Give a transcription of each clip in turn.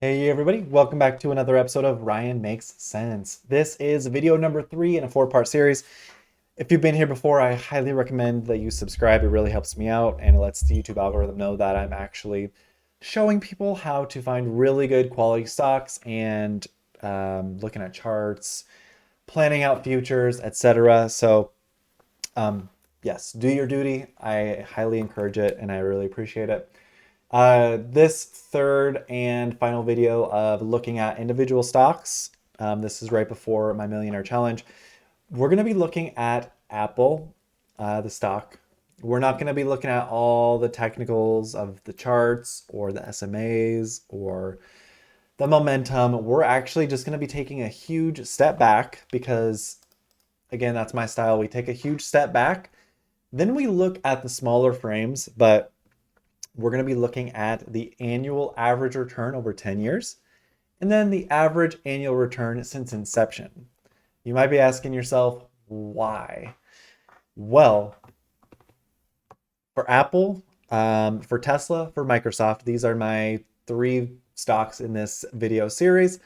Hey everybody, welcome back to another episode of Ryan Makes Sense. This is video number 3 in a 4-part series. If you've been here before, I highly recommend that you subscribe. It really helps me out and it lets the YouTube algorithm know that I'm actually showing people how to find really good quality stocks and looking at charts, planning out futures, etc. Yes, do your duty. I highly encourage it and I really appreciate it. This third and final video of looking at individual stocks, this is right before my Millionaire Challenge. We're going to be looking at Apple, the stock. We're not going to be looking at all the technicals of the charts or the SMAs or the momentum. We're actually just going to be taking a huge step back because, again, that's my style. We take a huge step back, then we look at the smaller frames, but we're going to be looking at the annual average return over 10 years and then the average annual return since inception. You might be asking yourself, why? Well, for Apple, for Tesla, for Microsoft, these are my 3 stocks in this video series.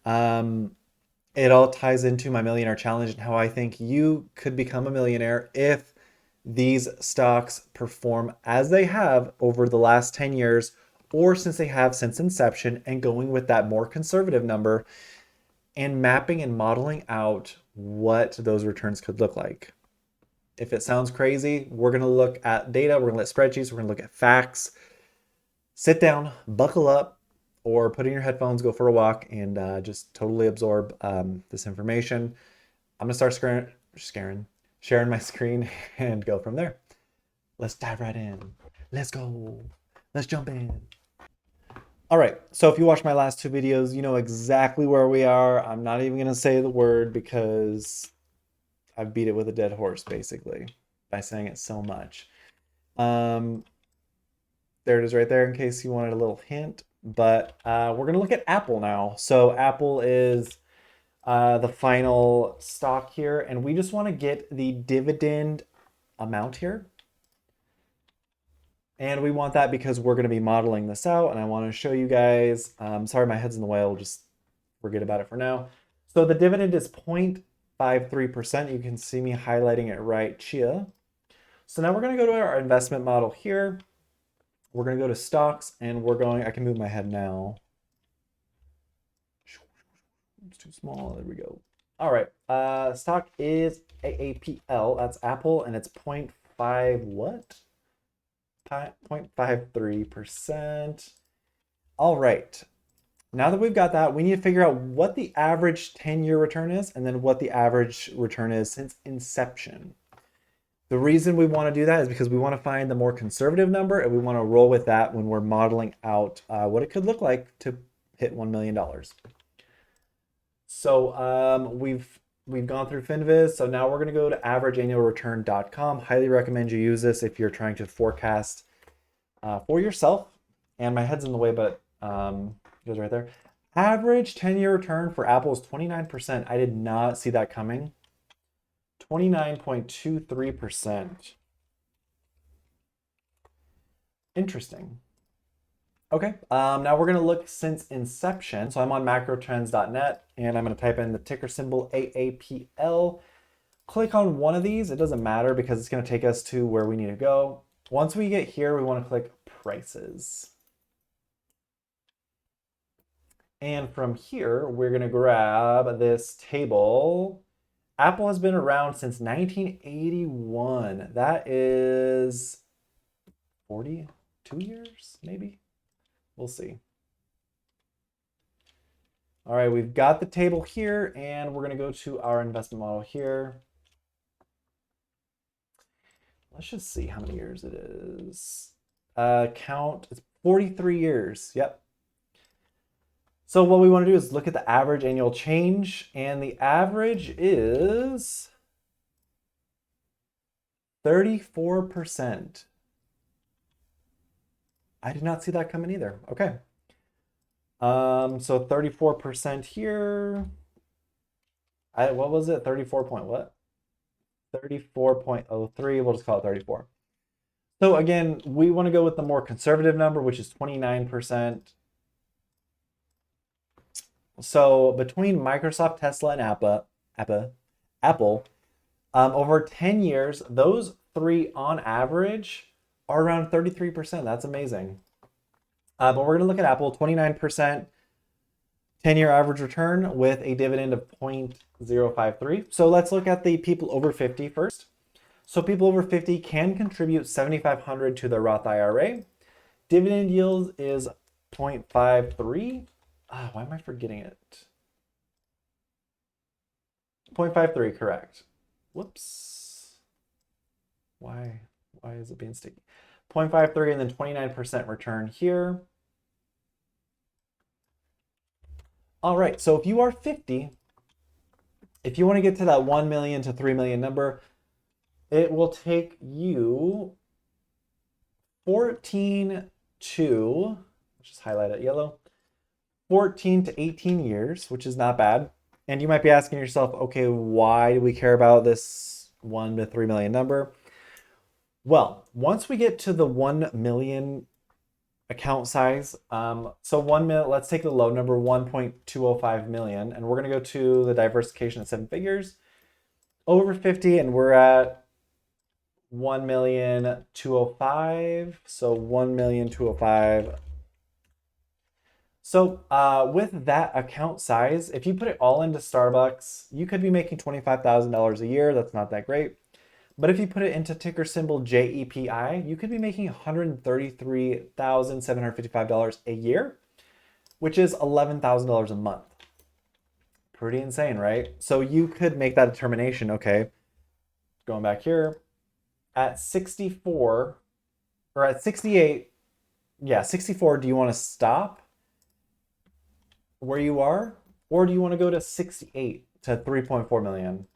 It all ties into my Millionaire Challenge and how I think you could become a millionaire if these stocks perform as they have over the last 10 years or since they have since inception, and going with that more conservative number and mapping and modeling out what those returns could look like. If it sounds crazy, we're going to look at data, we're going to look at spreadsheets, we're going to look at facts. Sit down, buckle up, or put in your headphones, go for a walk, and just totally absorb this information. I'm going to start sharing my screen and go from there. Let's dive right in. Let's go. Let's jump in. All right, so if you watched my last 2 videos, you know exactly where we are. I'm not even going to say the word because I've beat it with a dead horse, basically, by saying it so much. There it is right there in case you wanted a little hint. But we're going to look at Apple now. So Apple is the final stock here, and we just want to get the dividend amount here. And we want that because we're going to be modeling this out, and I want to show you guys. Sorry, my head's in the way. We'll just forget about it for now. So the dividend is 0.53%. You can see me highlighting it right here. So now we're going to go to our investment model here. We're going to go to stocks, and I can move my head now. It's too small. There we go. All right. Stock is AAPL. That's Apple, and it's 0.5 what? 0.53%. All right. Now that we've got that, we need to figure out what the average 10-year return is and then what the average return is since inception. The reason we want to do that is because we want to find the more conservative number, and we want to roll with that when we're modeling out what it could look like to hit $1 million. So we've gone through FinViz. So now we're going to go to averageannualreturn.com. Highly recommend you use this if you're trying to forecast for yourself. And my head's in the way, but it goes right there. Average 10-year return for Apple is 29%. I did not see that coming. 29.23%. Interesting. Okay, now we're gonna look since inception. So I'm on macrotrends.net and I'm gonna type in the ticker symbol AAPL. Click on one of these. It doesn't matter because it's gonna take us to where we need to go. Once we get here, we wanna click prices. And from here, we're gonna grab this table. Apple has been around since 1981. That is 42 years, maybe? We'll see. All right, we've got the table here, and we're going to go to our investment model here. Let's just see how many years it is. Count, it's 43 years. Yep. So what we want to do is look at the average annual change, and the average is 34%. I did not see that coming either. Okay. So 34% here. What was it? 34 point what? 34.03. We'll just call it 34. So again, we want to go with the more conservative number, which is 29%. So between Microsoft, Tesla, and Apple, over 10 years, those three on average are around 33%. That's amazing. But we're going to look at Apple, 29% 10-year average return with a dividend of 0.053. So let's look at the people over 50 first. So people over 50 can contribute $7,500 to their Roth IRA. Dividend yield is 0.53. Why am I forgetting it? 0.53, correct. Whoops. Why is it being sticky? 0.53 and then 29% return here. All right, so if you are 50, if you want to get to that 1 million to 3 million number, it will take you 14 to, let's just highlight it yellow, 14 to 18 years, which is not bad. And you might be asking yourself, okay, why do we care about this 1 to 3 million number? Well, once we get to the 1 million account size, so 1 million, let's take the low number, 1.205 million, and we're going to go to the diversification at 7 figures, over 50, and we're at 1,205,000. So 1,205,000. So with that account size, if you put it all into Starbucks, you could be making $25,000 a year. That's not that great. But if you put it into ticker symbol JEPI, you could be making $133,755 a year, which is $11,000 a month. Pretty insane, right? So you could make that determination, okay, going back here, at 64, or at 68, yeah, 64, do you want to stop where you are? Or do you want to go to 68 to 3.4 million?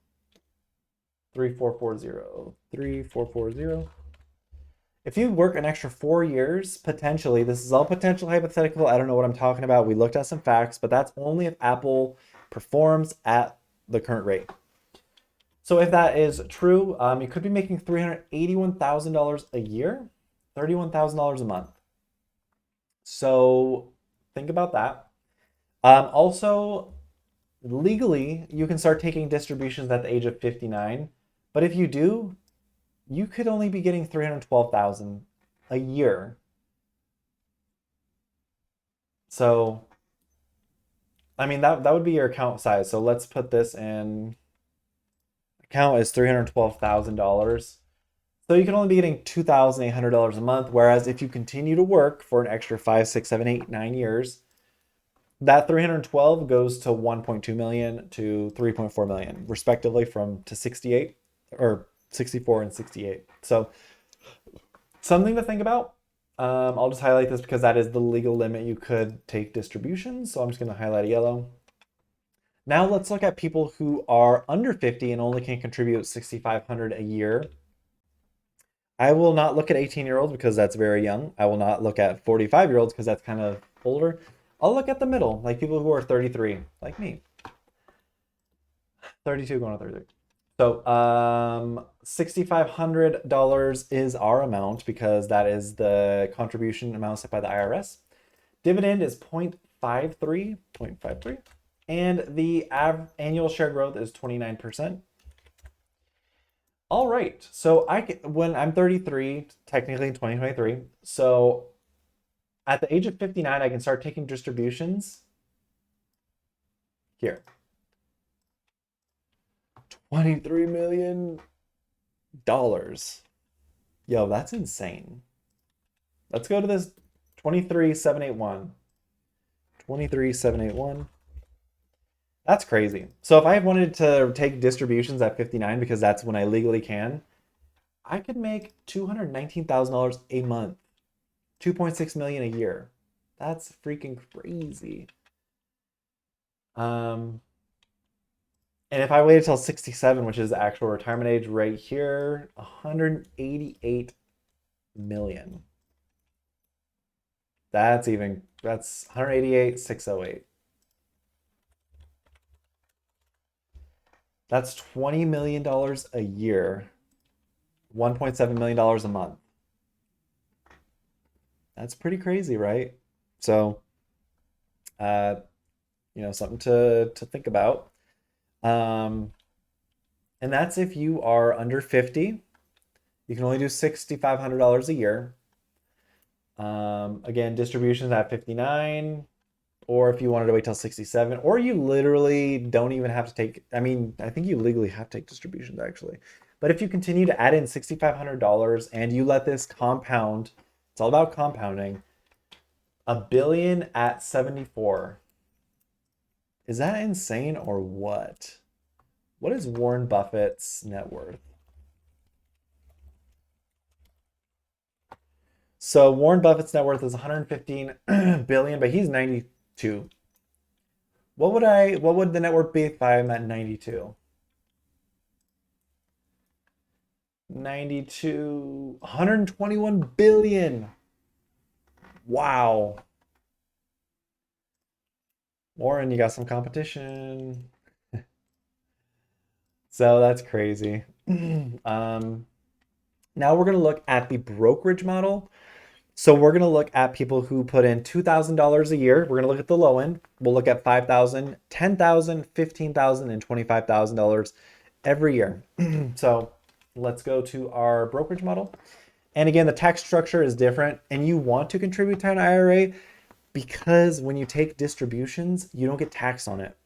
3440. If you work an extra 4 years, potentially, this is all potential hypothetical. I don't know what I'm talking about. We looked at some facts, but that's only if Apple performs at the current rate. So if that is true, you could be making $381,000 a year, $31,000 a month. So think about that. Also, legally, you can start taking distributions at the age of 59. But if you do, you could only be getting $312,000 a year. So, I mean, that would be your account size. So let's put this in. Account is $312,000. So you can only be getting $2,800 a month. Whereas if you continue to work for an extra 5, 6, 7, 8, 9 years, that 312 goes to 1.2 million to 3.4 million, respectively, to 68 or 64 and 68. So something to think about. I'll just highlight this because that is the legal limit you could take distributions. So I'm just going to highlight a yellow. Now let's look at people who are under 50 and only can contribute $6,500 a year. I will not look at 18-year-olds because that's very young. I will not look at 45-year-olds because that's kind of older. I'll look at the middle, like people who are 33, like me. 32 going on 33. So $6,500 is our amount because that is the contribution amount set by the IRS. Dividend is 0.53, and the annual share growth is 29%. All right, so when I'm 33, technically in 2023, so at the age of 59, I can start taking distributions here. $23 million. Yo, that's insane. Let's go to this 23,781. 23,781. That's crazy. So if I wanted to take distributions at 59 because that's when I legally can, I could make $219,000 a month. 2.6 million a year. That's freaking crazy. And if I waited till 67, which is the actual retirement age right here, 188 million. That's 188,608. That's $20 million a year, $1.7 million a month. That's pretty crazy, right? So something to think about. And that's if you are under 50. You can only do $6,500 a year. Again, distributions at 59, or if you wanted to wait till 67, or you literally don't even have to take, I mean, I think you legally have to take distributions actually. But if you continue to add in $6,500 and you let this compound, it's all about compounding, $1 billion at 74. Is that insane or what? What is Warren Buffett's net worth? So Warren Buffett's net worth is 115 billion, but he's 92. What would the net worth be if I'm at 92? 92, 121 billion. Wow. Warren, you got some competition. So that's crazy. Now we're going to look at the brokerage model. So we're going to look at people who put in $2,000 a year. We're going to look at the low end. We'll look at $5,000, $10,000, $15,000, and $25,000 every year. So let's go to our brokerage model. And again, the tax structure is different, and you want to contribute to an IRA because when you take distributions, you don't get taxed on it.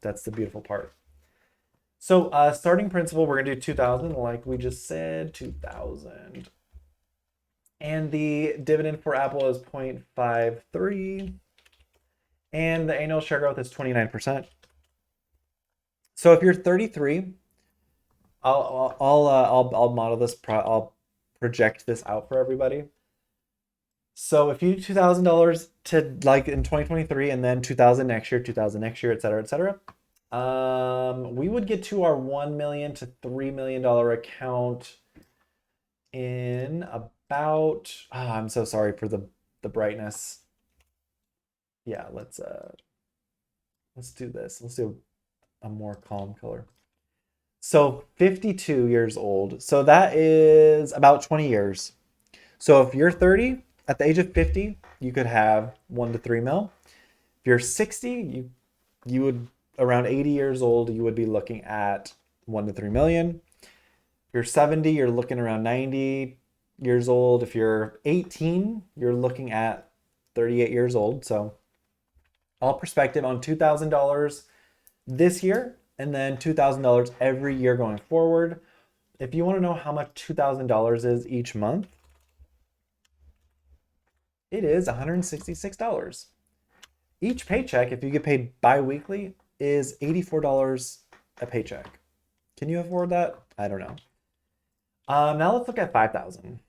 That's the beautiful part. So starting principal, we're gonna do 2,000, like we just said, 2,000. And the dividend for Apple is 0.53. And the annual share growth is 29%. So if you're 33, I'll model this, I'll project this out for everybody. So if you do $2,000 to like in 2023 and then 2,000 next year, 2,000 next year, et cetera, we would get to our $1 million to $3 million account in about, I'm so sorry for the brightness. Yeah, let's do this. Let's do a more calm color. So 52 years old. So that is about 20 years. So if you're 30, at the age of 50, you could have 1 to 3 mil. If you're 60, you would, around 80 years old, you would be looking at 1 to 3 million. If you're 70, you're looking around 90 years old. If you're 18, you're looking at 38 years old. So all perspective on $2,000 this year and then $2,000 every year going forward. If you want to know how much $2,000 is each month, it is $166. Each paycheck, if you get paid bi-weekly, is $84 a paycheck. Can you afford that? I don't know. Now let's look at 5,000.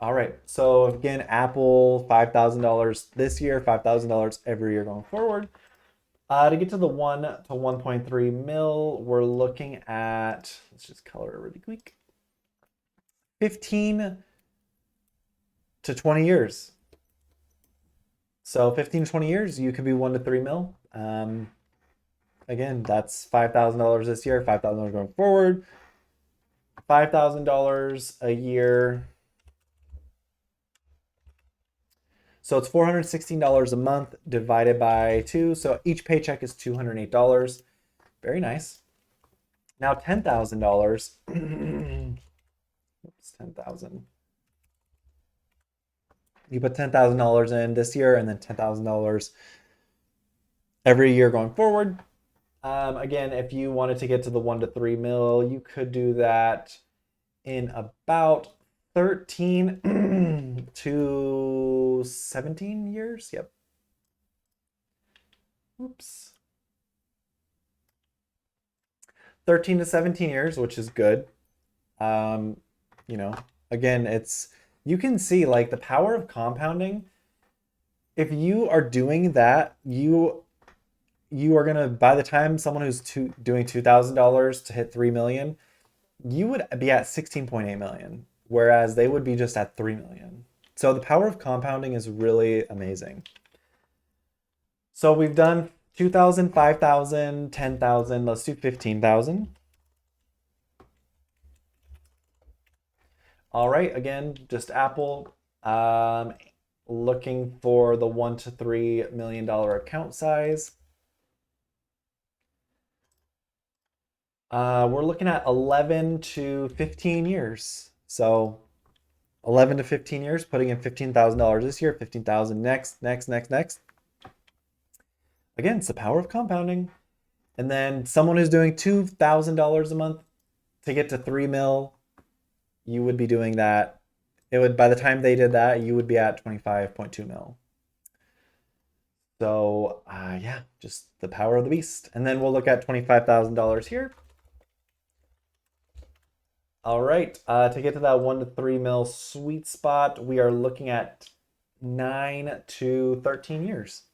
All right, so again, Apple, $5,000 this year, $5,000 every year going forward. To get to the 1 to 1.3 mil, we're looking at, let's just color it really quick, 15 to 20 years. So 15 to 20 years, you could be 1 to 3 mil. Again, that's $5,000 this year, $5,000 going forward, $5,000 a year. So it's $416 a month divided by 2. So each paycheck is $208. Very nice. Now $10,000. Oops, 10,000. You put $10,000 in this year and then $10,000 every year going forward. Again, if you wanted to get to the 1 to 3 mil, you could do that in about 13 to 17 years. Yep. Oops. 13 to 17 years, which is good. Again, you can see like the power of compounding. If you are doing that, you are gonna, by the time someone who's doing $2,000 to hit 3 million, you would be at 16.8 million, whereas they would be just at 3 million. So the power of compounding is really amazing. So we've done 2,000, 5,000, 10,000. Let's do 15,000. All right, again, just Apple. looking for the $1 to $3 million account size. We're looking at 11 to 15 years. So 11 to 15 years, putting in $15,000 this year, 15,000 next, next. Again, it's the power of compounding. And then someone who's doing $2,000 a month to get to 3 mil, you would be doing that. It would, by the time they did that, you would be at 25.2 mil. So yeah, just the power of the beast. And then we'll look at $25,000 here. All right, to get to that 1 to 3 mil sweet spot, we are looking at 9 to 13 years.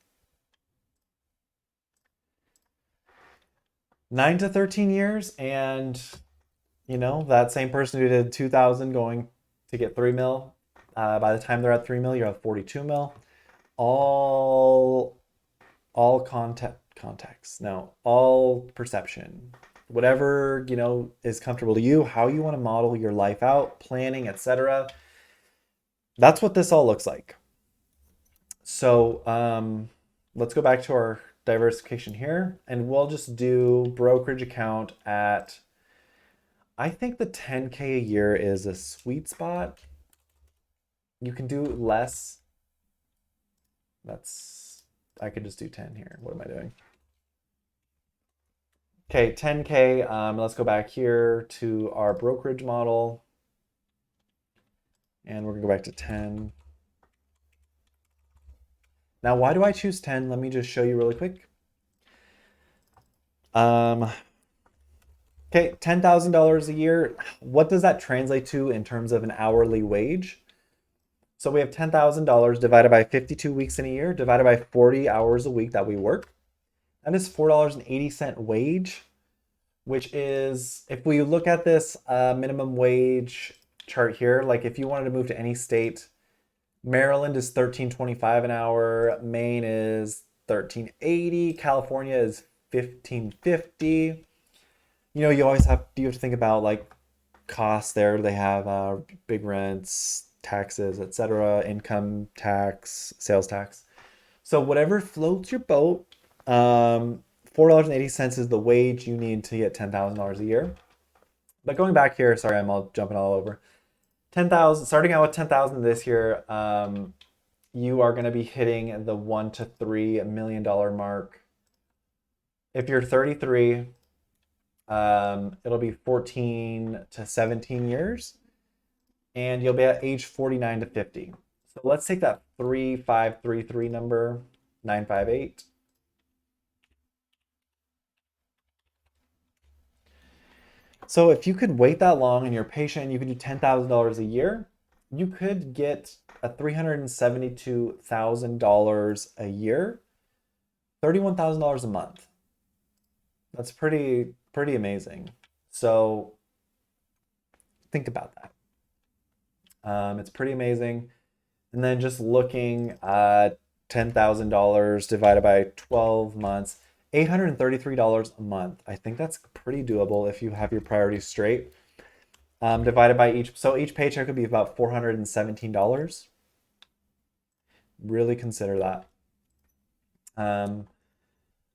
9 to 13 years, and you know, that same person who did 2,000 going to get 3 mil, by the time they're at 3 mil, you have 42 mil. All context. No, all perception. Whatever, you know, is comfortable to you, how you want to model your life out, planning, etc. That's what this all looks like. So let's go back to our diversification here, and we'll just do brokerage account at, I think the 10K a year is a sweet spot. You can do less. I could just do 10 here. What am I doing? Okay, 10K. Let's go back here to our brokerage model. And we're gonna go back to 10. Now, why do I choose 10? Let me just show you really quick. Okay, $10,000 a year. What does that translate to in terms of an hourly wage? So we have $10,000 divided by 52 weeks in a year, divided by 40 hours a week that we work. That is $4.80 wage, which is, if we look at this minimum wage chart here, like if you wanted to move to any state, Maryland is $13.25 an hour, Maine is $13.80, California is $15.50. You know, you have to think about like costs there. They have big rents, taxes, etc., income tax, sales tax. So whatever floats your boat, $4.80 is the wage you need to get $10,000 a year. But going back here, sorry, I'm all jumping all over. 10,000, starting out with 10,000 this year, you are going to be hitting the $1 to $3 million mark. If you're 33, it'll be 14 to 17 years, and you'll be at age 49 to 50. So let's take that 3533 number, 958. So if you could wait that long and you're patient and you can do $10,000 a year, you could get a $372,000 a year, $31,000 a month. That's pretty amazing. So think about that. It's pretty amazing. And then just looking at $10,000 divided by 12 months, $833 a month. I think that's pretty doable if you have your priorities straight. Divided by each paycheck would be about $417. Really consider that.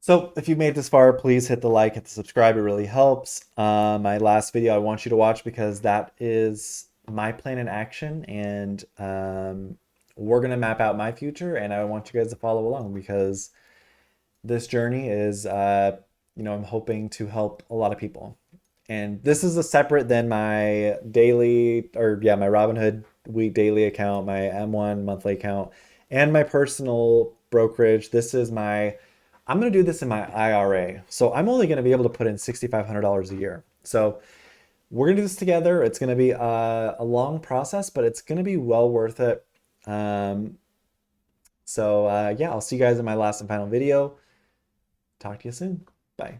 So if you made it this far, please hit the like, hit the subscribe. It really helps. My last video I want you to watch because that is my plan in action, and we're going to map out my future, and I want you guys to follow along because this journey is, you know, I'm hoping to help a lot of people. And this is a separate than my daily, or yeah, my Robinhood week daily account, my M1 monthly account, and my personal brokerage. This is my, I'm going to do this in my IRA. So I'm only going to be able to put in $6,500 a year. So we're going to do this together. It's going to be a long process, but it's going to be well worth it. Yeah, I'll see you guys in my last and final video. Talk to you soon. Bye.